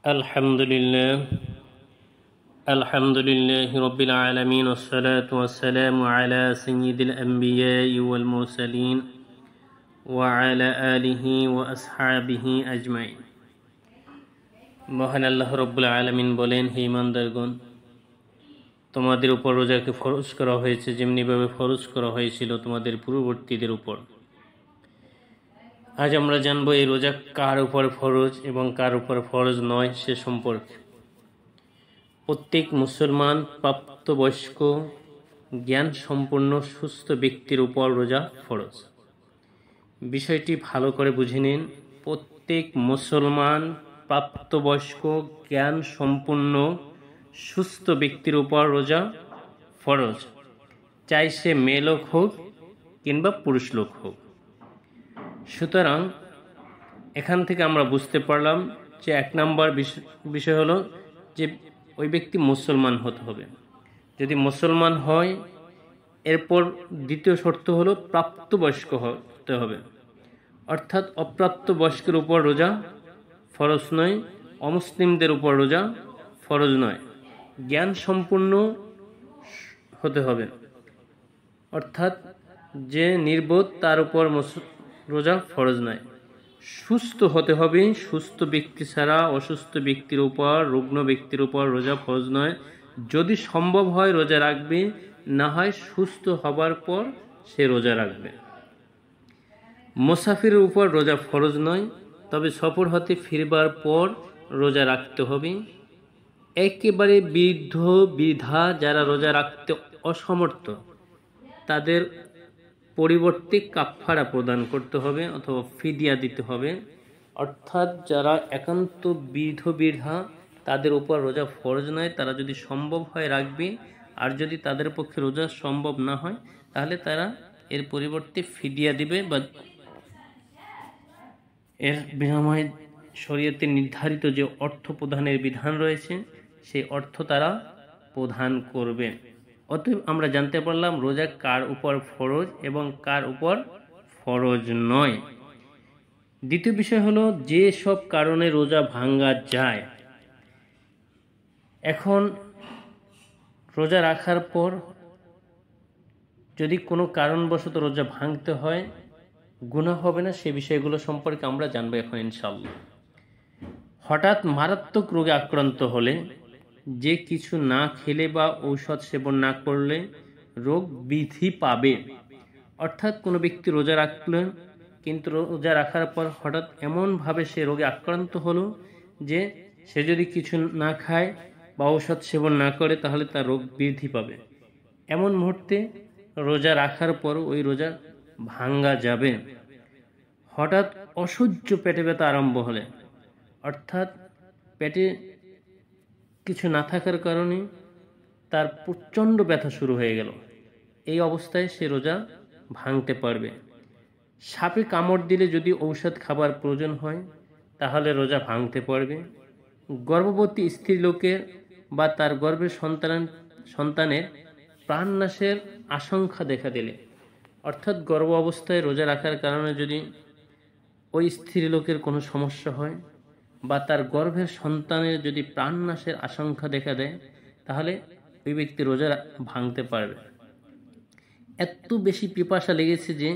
الحمد لله الحمد لله رب العالمين والصلاة والسلام على سيد الأنبياء والمرسلين وعلى آله وأصحابه أجمعين। মহান আল্লাহ রব্বুল আলামিন বলেন, হে ইমানদারগণ, তোমাদের উপর রোজাকে ফরজ করা হয়েছে যেমনিভাবে ফরজ করা হয়েছিল তোমাদের পূর্ববর্তীদের উপর। আজ আমরা জানব এই রোজা কার উপর ফরজ এবং কার উপর ফরজ নয় সে সম্পর্কে। প্রত্যেক মুসলমান প্রাপ্তবয়স্ক জ্ঞান সম্পন্ন সুস্থ ব্যক্তির উপর রোজা ফরজ। বিষয়টি ভালো করে বুঝে নিন। প্রত্যেক মুসলমান প্রাপ্তবয়স্ক জ্ঞান সম্পন্ন সুস্থ ব্যক্তির উপর রোজা ফরজ, চাই সে মেয়ে লোক হোক কিংবা পুরুষ লোক হোক। সুতরাং এখান থেকে আমরা বুঝতে পারলাম যে এক নম্বর বিষয় হলো যে ওই ব্যক্তি মুসলমান হতে হবে। যদি মুসলমান হয়, এরপর দ্বিতীয় শর্ত হলো প্রাপ্তবয়স্ক হতে হবে, অর্থাৎ অপ্রাপ্তবয়স্কের উপর রোজা ফরজ নয়, অমুসলিমদের উপর রোজা ফরজ নয়। জ্ঞান সম্পূর্ণ হতে হবে, অর্থাৎ যে নির্বোধ তার উপর রোজা ফরজ নয়। সুস্থ হতে হবে, সুস্থ ব্যক্তি ছাড়া অসুস্থ ব্যক্তির উপর, রুগ্ন ব্যক্তির উপর রোজা ফরজ নয়। যদি সম্ভব হয় রোজা রাখবে, না হয় সুস্থ হবার পর সে রোজা রাখবে। মুসাফিরের উপর রোজা ফরজ নয়, তবে সফর হতে ফিরবার পর রোজা রাখতে হবে। একেবারে বৃদ্ধ বৃদ্ধা যারা রোজা রাখতে অসমর্থ, তাদের পরিবর্তে কাফারা প্রদান করতে হবে অথবা ফিদিয়া দিতে হবে। অর্থাৎ যারা একান্ত বৃদ্ধ বৃদ্ধা তাদের উপর রোজা ফরজ নয়, তারা যদি সম্ভব হয় রাখবে, আর যদি তাদের পক্ষে রোজা সম্ভব না হয় তাহলে তারা এর পরিবর্তে ফিদিয়া দিবে, বা এর বিনিময়ে শরীয়তে নির্ধারিত যে অর্থ প্রদানের বিধান রয়েছে সেই অর্থ তারা প্রদান করবে। অতএব আমরা জানতে পারলাম রোজা কার উপর ফরজ এবং কার উপর ফরজ নয়। দ্বিতীয় বিষয় হলো যে সব কারণে রোজা ভাঙ্গা যায়। এখন রোজা রাখার পর যদি কোনো কারণবশত রোজা ভাঙতে হয়, গুনাহ হবে না, সে বিষয়গুলো সম্পর্কে আমরা জানবো এখন ইনশাআল্লাহ। হঠাৎ মারাত্মক রোগে আক্রান্ত হলে যে কিছু না খেলে বা ঔষধ সেবন না করলে রোগ বৃদ্ধি পাবে। অর্থাৎ কোনো ব্যক্তি রোজা রাখলেন, কিন্তু রোজা রাখার পর হঠাৎ এমনভাবে সে রোগে আক্রান্ত হলো যে সে যদি কিছু না খায় বা ঔষধ সেবন না করে তাহলে তার রোগ বৃদ্ধি পাবে। এমন মুহূর্তে রোজা রাখার পর ওই রোজা ভাঙ্গা যাবে। হঠাৎ অসহ্য পেটে ব্যথা আরম্ভ হলে, অর্থাৎ পেটে কিছু না থাকার কারণে তার প্রচণ্ড ব্যথা শুরু হয়ে গেল, এই অবস্থায় সে রোজা ভাঙতে পারবে। সাপে কামড় দিলে যদি ঔষধ খাবার প্রয়োজন হয় তাহলে রোজা ভাঙতে পারবে। গর্ভবতী স্ত্রী লোকের বা তার গর্ভের সন্তানের প্রাণনাশের আশঙ্কা দেখা দিলে, অর্থাৎ গর্ভ অবস্থায় রোজা রাখার কারণে যদি ওই স্ত্রী লোকের কোনো সমস্যা হয় বা তার গর্ভের সন্তানের যদি প্রাণনাশের আশঙ্কা দেখা দেয় তাহলে ওই ব্যক্তি রোজা ভাঙতে পারবে। এত বেশি পিপাসা লেগেছে যে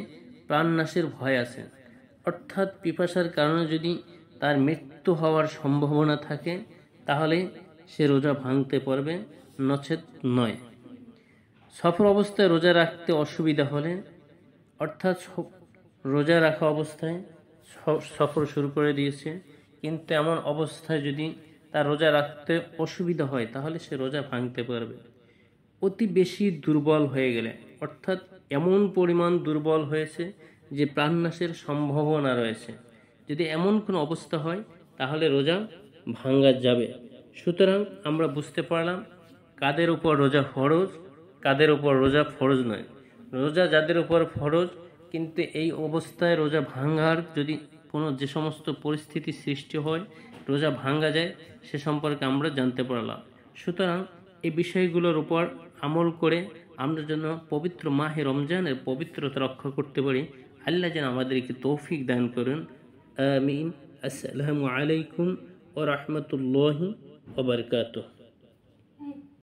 প্রাণনাশের ভয় আছে, অর্থাৎ পিপাসার কারণে যদি তার মৃত্যু হওয়ার সম্ভাবনা থাকে তাহলে সে রোজা ভাঙতে পারবে, নচেত নয়। সফর অবস্থায় রোজা রাখতে অসুবিধা হলে, অর্থাৎ রোজা রাখা অবস্থায় সফর শুরু করে দিয়েছে, কিন্তু এমন অবস্থায় যদি তার রোজা রাখতে অসুবিধা হয় তাহলে সে রোজা ভাঙতে পারবে। অতি বেশি দুর্বল হয়ে গেলে, অর্থাৎ এমন পরিমাণ দুর্বল হয়েছে যে প্রাণনাশের সম্ভাবনা রয়েছে, যদি এমন কোনো অবস্থা হয় তাহলে রোজা ভাঙ্গা যাবে। সুতরাং আমরা বুঝতে পারলাম কাদের উপর রোজা ফরজ, কাদের উপর রোজা ফরজ নয়। রোজা যাদের উপর ফরজ, কিন্তু এই অবস্থায় রোজা ভাঙ্গার যদি কোনো যে সমস্ত পরিস্থিতি সৃষ্টি হয় রোজা ভাঙ্গা যায়, সে সম্পর্কে আমরা জানতে পারলাম। সুতরাং এই বিষয়গুলোর উপর আমল করে আমরা যেন পবিত্র মাহে রমজানের পবিত্রতা রক্ষা করতে পারি, আল্লাহ যেন আমাদেরকে তৌফিক দান করেন। আমিন। আসসালামু আলাইকুম ওয়া রাহমাতুল্লাহি ওয়া বারাকাতুহু।